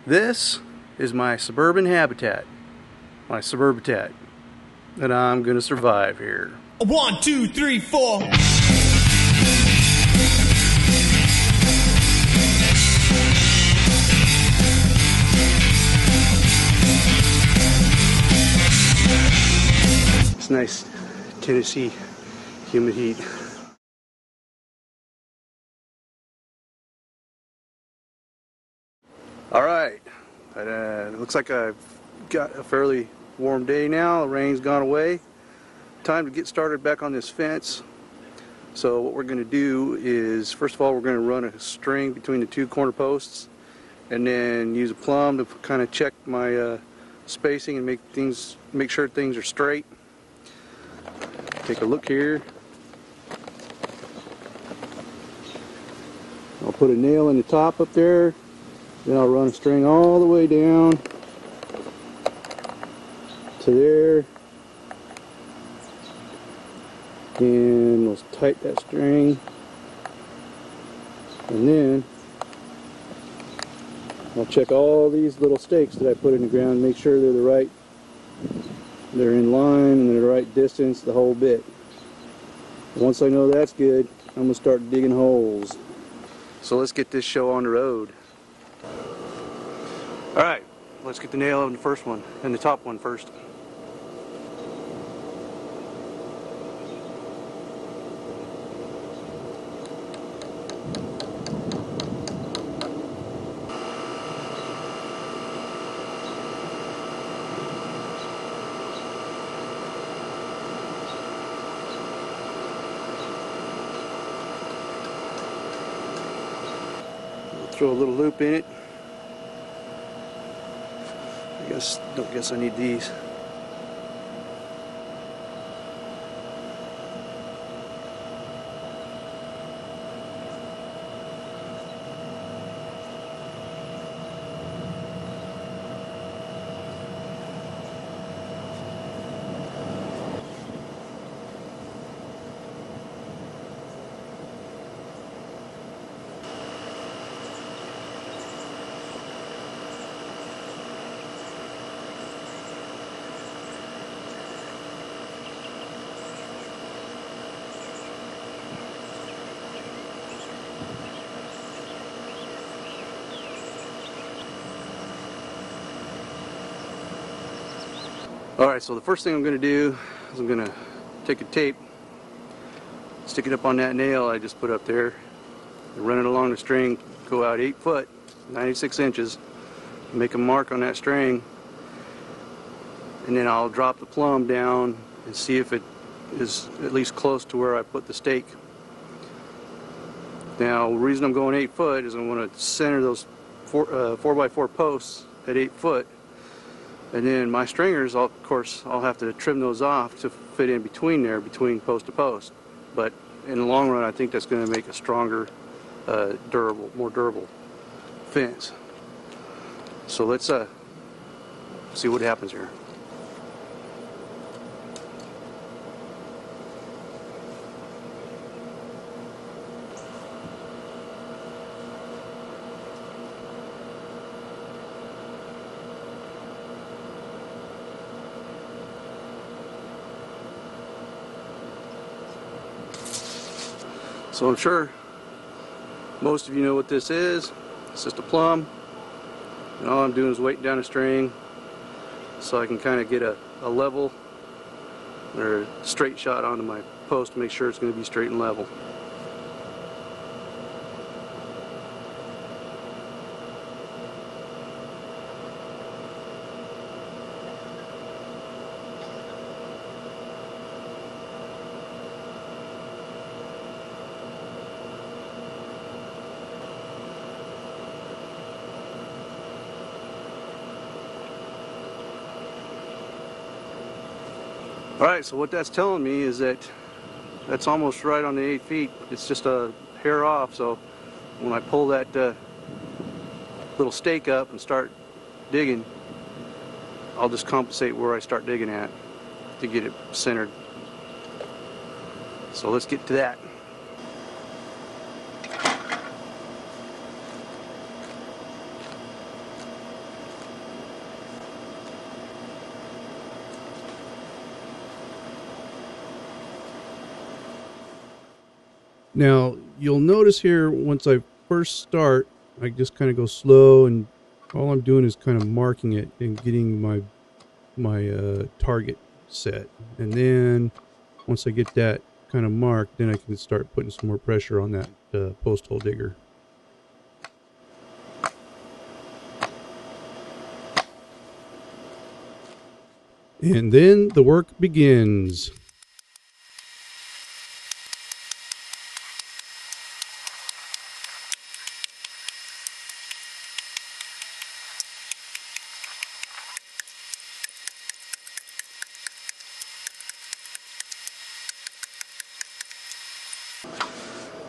This is my suburban habitat, my suburbitat, that I'm gonna survive here. 1, 2, 3, 4. It's nice Tennessee humid heat. Alright, it looks like I've got a fairly warm day now. The rain's gone away. Time to get started back on this fence. So what we're going to do is, first of all, we're going to run a string between the two corner posts and then use a plumb to kind of check my spacing and make sure things are straight. Take a look here. I'll put a nail in the top up there. Then I'll run a string all the way down to there, and we'll tighten that string, and then I'll check all these little stakes that I put in the ground, make sure they're in line and they're the right distance, the whole bit. Once I know that's good, I'm going to start digging holes. So let's get this show on the road. Alright, let's get the nail on the first one, and the top one first. Throw a little loop in it. Don't guess I need these. Alright, so the first thing I'm going to do is I'm going to take a tape, stick it up on that nail I just put up there, and run it along the string, go out 8 foot, 96 inches, make a mark on that string, and then I'll drop the plumb down and see if it is at least close to where I put the stake. Now, the reason I'm going 8 foot is I want to center those 4x4 posts at 8 foot. And then my stringers, I'll have to trim those off to fit in between there, between post to post. But in the long run, I think that's going to make a stronger, more durable fence. So let's see what happens here. So I'm sure most of you know what this is. It's just a plumb, and all I'm doing is weighting down a string so I can kind of get a level or a straight shot onto my post to make sure it's going to be straight and level. Alright, so what that's telling me is that that's almost right on the 8 feet. It's just a hair off, so when I pull that little stake up and start digging, I'll just compensate where I start digging at to get it centered. So let's get to that. Now, you'll notice here, once I first start, I just kind of go slow, and all I'm doing is kind of marking it and getting my target set. And then once I get that kind of marked, then I can start putting some more pressure on that post hole digger. And then the work begins.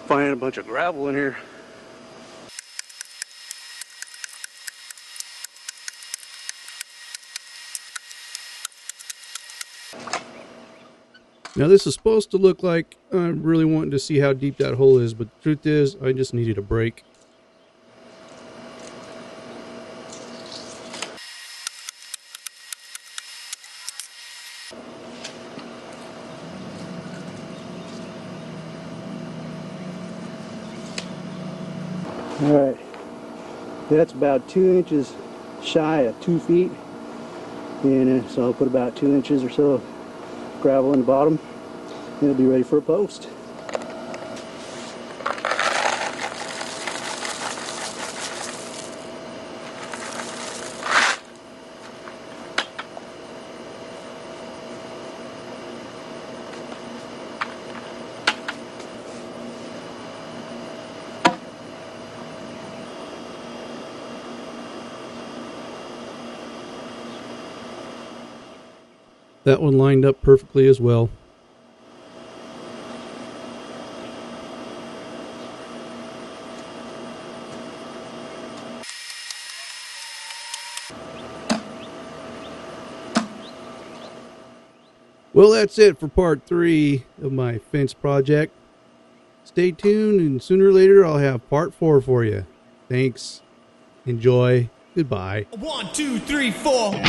Finding a bunch of gravel in here. Now this is supposed to look like I'm really wanting to see how deep that hole is, but the truth is I just needed a break. Alright, that's about 2 inches shy of 2 feet, and so I'll put about 2 inches or so of gravel in the bottom, and it'll be ready for a post. That one lined up perfectly as well. Well, that's it for part 3 of my fence project. Stay tuned, and sooner or later I'll have part 4 for you. Thanks. Enjoy. Goodbye. 1, 2, 3, 4.